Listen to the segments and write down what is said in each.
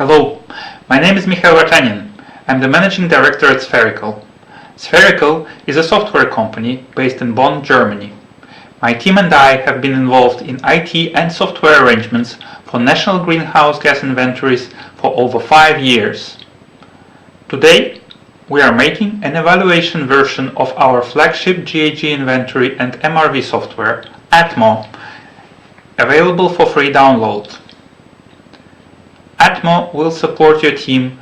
Hello, my name is Mikhail Vartanin. I'm the Managing Director at Spherical. Spherical is a software company based in Bonn, Germany. My team and I have been involved in IT and software arrangements for national greenhouse gas inventories for over 5 years. Today, we are making an evaluation version of our flagship GHG inventory and MRV software, Atmo, available for free download. Atmo will support your team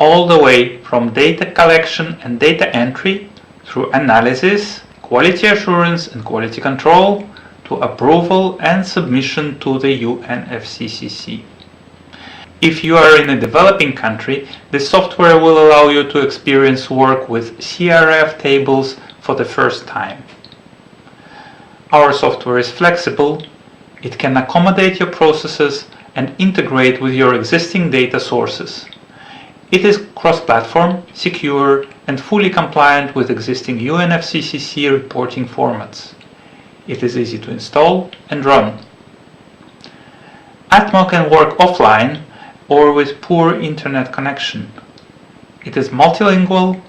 all the way from data collection and data entry through analysis, quality assurance and quality control to approval and submission to the UNFCCC. If you are in a developing country, this software will allow you to experience work with CRF tables for the first time. Our software is flexible, it can accommodate your processes and integrate with your existing data sources. It is cross-platform, secure, and fully compliant with existing UNFCCC reporting formats. It is easy to install and run. Atmo can work offline or with poor internet connection. It is multilingual,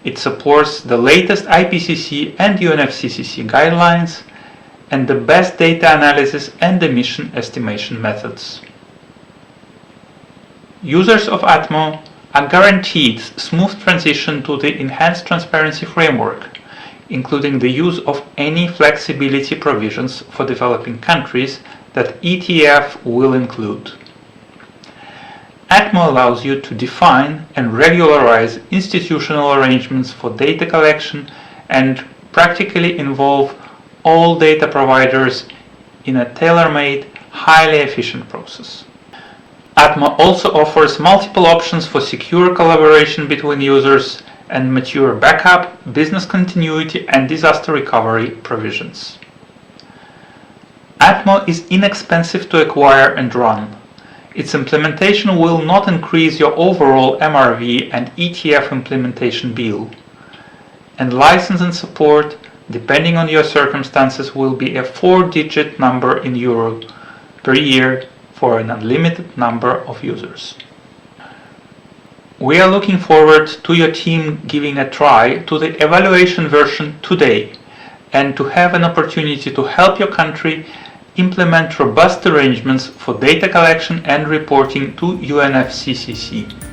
it supports the latest IPCC and UNFCCC guidelines, and the best data analysis and emission estimation methods. Users of Atmo are guaranteed smooth transition to the enhanced transparency framework, including the use of any flexibility provisions for developing countries that ETF will include. Atmo allows you to define and regularize institutional arrangements for data collection and practically involve all data providers in a tailor-made, highly efficient process. Atmo also offers multiple options for secure collaboration between users and mature backup, business continuity and disaster recovery provisions. Atmo is inexpensive to acquire and run. Its implementation will not increase your overall MRV and ETF implementation bill, and license and support, depending on your circumstances, will be a 4-digit number in euro per year for an unlimited number of users. We are looking forward to your team giving a try to the evaluation version today and to have an opportunity to help your country implement robust arrangements for data collection and reporting to UNFCCC.